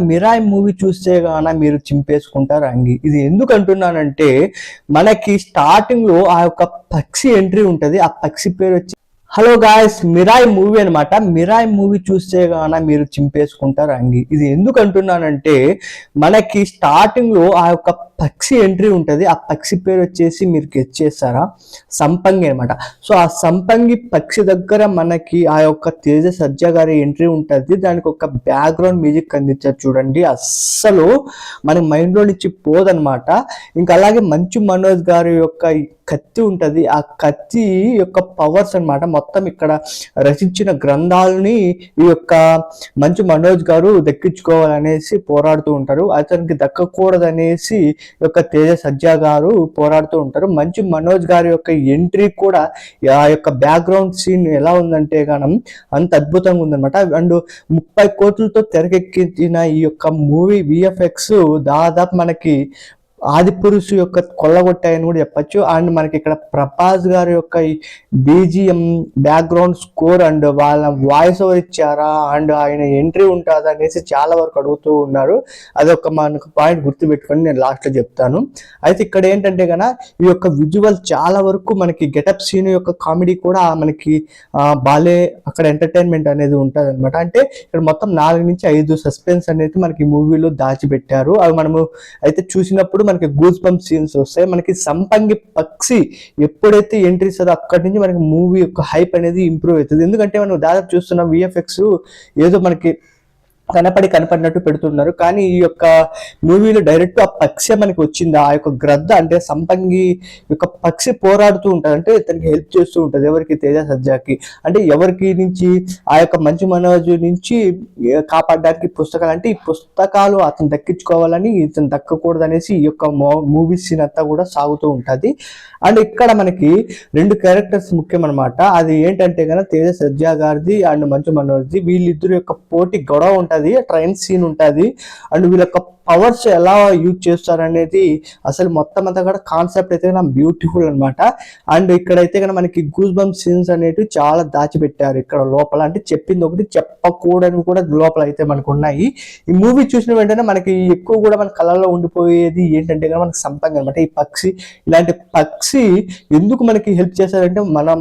Mirai movie చూస్తే గాన మీరు చింపేసుకుంటారు అంగి. ఇది ఎందుకు అంటున్నానంటే మనకి స్టార్టింగ్ లో ఆ యొక్క పక్షి ఎంట్రీ ఉంటది. ఆ పక్షి పేరు వచ్చి హలో గాయస్ మిరాయి మూవీ అనమాట. మిరాయి మూవీ చూస్తే గాన మీరు చింపేసుకుంటారు అంగి. ఇది ఎందుకు అంటున్నానంటే మనకి స్టార్టింగ్ లో ఆ యొక్క పక్షి ఎంట్రీ ఉంటది. ఆ పక్షి పేరు వచ్చేసి మీరు గెస్ చేస్తారా? సంపంగి అనమాట. సో ఆ సంపంగి పక్షి దగ్గర మనకి ఆ యొక్క తేజ సజ్జా గారి ఎంట్రీ ఉంటుంది. దానికి ఒక బ్యాక్గ్రౌండ్ మ్యూజిక్ అందించారు చూడండి, అస్సలు మన మైండ్ లో నుంచి పోదనమాట. ఇంకా అలాగే మంచు మనోజ్ గారి యొక్క కత్తి ఉంటది. ఆ కత్తి యొక్క పవర్స్ అన్నమాట. మొత్తం ఇక్కడ రచించిన గ్రంథాలని ఈ యొక్క మంచు మనోజ్ గారు దక్కించుకోవాలనేసి పోరాడుతూ ఉంటారు. అతనికి దక్కకూడదనేసి యొక్క తేజ సజ్జా గారు పోరాడుతూ ఉంటారు. మంచు మనోజ్ గారి యొక్క ఎంట్రీ కూడా ఆ యొక్క బ్యాక్గ్రౌండ్ సీన్ ఎలా ఉందంటే గానం అంత అద్భుతంగా ఉందన్నమాట. అండ్ 30 కోట్లతో తెరకెక్కించిన ఈ యొక్క మూవీ విఎఫ్ఎక్స్ దాదాపు మనకి ఆదిపురుషు యొక్క కొల్లగొట్టాయని కూడా చెప్పచ్చు. అండ్ మనకి ఇక్కడ ప్రభాస్ గారి యొక్క బీజిఎం బ్యాక్గ్రౌండ్ స్కోర్ అండ్ వాళ్ళ వాయిస్ ఓవర్ ఇచ్చారా అండ్ ఆయన ఎంట్రీ ఉంటుందా అనేసి చాలా వరకు అడుగుతూ ఉన్నారు. అదొక మనకు పాయింట్ గుర్తుపెట్టుకొని నేను లాస్ట్లో చెప్తాను. అయితే ఇక్కడ ఏంటంటే కనుక ఈ యొక్క విజువల్ చాలా వరకు మనకి గెటప్ సీన్ యొక్క కామెడీ కూడా మనకి బాలే అక్కడ ఎంటర్టైన్మెంట్ అనేది ఉంటుంది అనమాట. అంటే ఇక్కడ మొత్తం 4 నుంచి 5 సస్పెన్స్ అనేది మనకి మూవీలో దాచిపెట్టారు. అవి మనము అయితే చూసినప్పుడు మనకి గూస్ బంప్ సీన్స్ వస్తాయి. మనకి సంపంగి పక్షి ఎప్పుడైతే ఎంట్రీ ఇస్తుందో అక్కడి నుంచి మనకి మూవీ యొక్క హైప్ అనేది ఇంప్రూవ్ అవుతుంది. ఎందుకంటే మనం దాదాపు చూస్తున్న విఎఫ్ఎక్స్ ఏదో మనకి కనపడినట్టు పెడుతున్నారు, కానీ ఈ యొక్క మూవీలో డైరెక్ట్ ఆ పక్షి మనకి వచ్చింది. ఆ యొక్క గ్రద్ద అంటే సంపంగి యొక్క పక్షి పోరాడుతూ ఉంటుంది, అంటే తనకి హెల్ప్ చేస్తూ ఉంటుంది. ఎవరికి? తేజ సజ్జాకి. అంటే ఎవరికి నుంచి? ఆ యొక్క మంచు మనోజ్ నుంచి కాపాడడానికి పుస్తకాలు, అంటే ఈ పుస్తకాలు అతను దక్కించుకోవాలని ఇతను దక్కకూడదు అనేసి ఈ యొక్క మూవీ సీన్ అంతా కూడా సాగుతూ ఉంటుంది. అండ్ ఇక్కడ మనకి 2 క్యారెక్టర్స్ ముఖ్యం అనమాట. అది ఏంటంటే కనుక తేజ సజ్జా గారిది అండ్ మంచు మనోజ్ది. వీళ్ళిద్దరు యొక్క పోటీ గొడవ ఉంటుంది, ట్రైన్ సీన్ ఉంటుంది. అండ్ వీళ్ళ యొక్క పవర్స్ ఎలా యూజ్ చేస్తారు అనేది అసలు మొత్తం అంతా కూడా కాన్సెప్ట్ అయితే కనుక బ్యూటిఫుల్ అనమాట. అండ్ ఇక్కడైతే కనుక మనకి గూస్ బంప్ సీన్స్ అనేవి చాలా దాచిపెట్టారు ఇక్కడ లోపల. అంటే చెప్పింది ఒకటి, చెప్పకూడని కూడా లోపల అయితే మనకు ఉన్నాయి. ఈ మూవీ చూసిన వెంటనే మనకి ఎక్కువ కూడా మన కళల్లో ఉండిపోయేది ఏంటంటే కనుక మనకి సంపంగి అనమాట. ఈ పక్షి, ఇలాంటి పక్షి ఎందుకు మనకి హెల్ప్ చేస్తారంటే మనం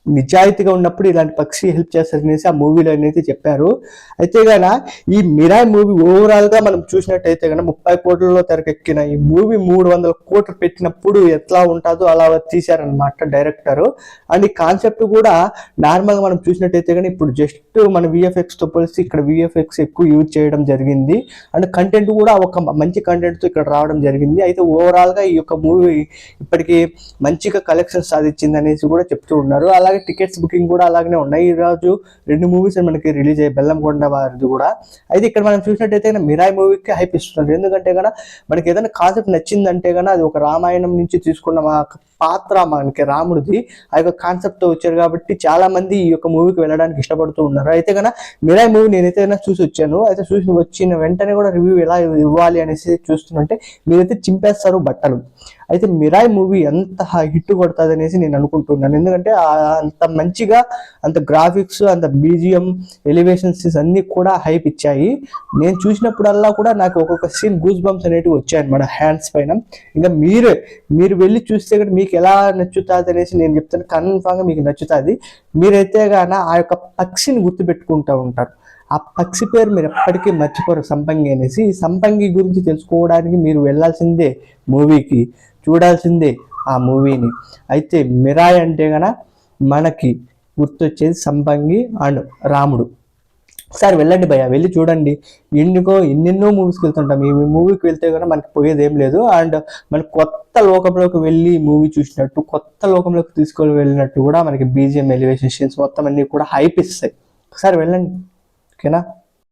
నిజాయితీగా ఉన్నప్పుడు ఇలాంటి పక్షి హెల్ప్ చేస్తారనేసి ఆ మూవీలో అనేది చెప్పారు. అయితే గన ఈ మిరాయి మూవీ ఓవరాల్ గా మనం చూసినట్టయితే కనుక 30 కోట్లలో తెరకెక్కిన ఈ మూవీ 300 కోట్లు పెట్టినప్పుడు ఎట్లా ఉంటుందో అలా తీశారనమాట డైరెక్టర్. అండ్ ఈ కాన్సెప్ట్ కూడా నార్మల్ గా మనం చూసినట్టయితే కానీ ఇప్పుడు జస్ట్ మన విఎఫ్ఎక్స్ తో పోలిసి ఇక్కడ విఎఫ్ఎక్స్ ఎక్కువ యూజ్ చేయడం జరిగింది. అండ్ కంటెంట్ కూడా ఒక మంచి కంటెంట్ తో ఇక్కడ రావడం జరిగింది. అయితే ఓవరాల్ గా ఈ యొక్క మూవీ ఇప్పటికీ మంచిగా కలెక్షన్ సాధించింది అనేసి కూడా చెప్తూ ఉన్నారు. అలాగే టికెట్స్ బుకింగ్ కూడా అలాగనే ఉన్నాయి. ఈ రోజు 2 మూవీస్ మనకి రిలీజ్ అయ్యాయి, బెల్లంకొండ వారిది కూడా. అయితే ఇక్కడ మనం చూసినట్టయితే మిరాయి మూవీకి హైప్ ఇస్తున్నారు. ఎందుకంటే కనుక మనకి ఏదైనా కాన్సెప్ట్ నచ్చిందంటే కనుక అది ఒక రామాయణం నుంచి తీసుకున్న పాత్ర మనకి రాముడిది, ఆ యొక్క కాన్సెప్ట్ తో వచ్చారు కాబట్టి చాలా మంది ఈ యొక్క మూవీకి వెళ్ళడానికి ఇష్టపడుతూ ఉన్నారు. అయితే కనుక మిరాయి మూవీ నేనైతే చూసి వచ్చాను. అయితే చూసి వచ్చిన వెంటనే కూడా రివ్యూ ఎలా ఇవ్వాలి అనేసి చూస్తుంటే మీరైతే చింపేస్తారు బట్టలు. అయితే మిరాయి మూవీ ఎంత హిట్ కొడుతుంది అనేసి నేను అనుకుంటున్నాను. ఎందుకంటే అంత మంచిగా, అంత గ్రాఫిక్స్, అంత బీజిఎం, ఎలివేషన్స్ అన్ని కూడా హైప్ ఇచ్చాయి. నేను చూసినప్పుడల్లా కూడా నాకు ఒక్కొక్క సీన్ గూస్ బంప్స్ అనేటివి వచ్చాయి అనమాట హ్యాండ్స్ పైన. ఇంకా మీరు వెళ్ళి చూస్తే కూడా మీకు ఎలా నచ్చుతుంది అనేసి నేను చెప్తాను. కన్ఫామ్ గా మీకు నచ్చుతుంది. మీరైతే గాన ఆ యొక్క పక్షిని గుర్తుపెట్టుకుంటూ ఉంటారు. ఆ పక్షి పేరు మీరు ఎప్పటికీ మర్చిపోరు, సంపంగి అనేసి. ఈ సంపంగి గురించి తెలుసుకోవడానికి మీరు వెళ్ళాల్సిందే మూవీకి, చూడాల్సిందే ఆ మూవీని. అయితే మిరాయి అంటే గన మనకి గుర్తొచ్చేది సంపంగి అండ్ రాముడు. ఒకసారి వెళ్ళండి భయ్య, వెళ్ళి చూడండి. ఎన్నెన్నో మూవీస్కి వెళ్తుంటాం. ఈ మూవీకి వెళ్తే కనుక మనకి పోయేది ఏం లేదు. అండ్ మనకి కొత్త లోకంలోకి వెళ్ళి మూవీ చూసినట్టు, కొత్త లోకంలోకి తీసుకొని వెళ్ళినట్టు కూడా మనకి బీజిఎం, ఎలివేషన్ సీన్స్ మొత్తం అన్ని కూడా హైప్ ఇస్తాయి. ఒకసారి వెళ్ళండి, ఓకేనా?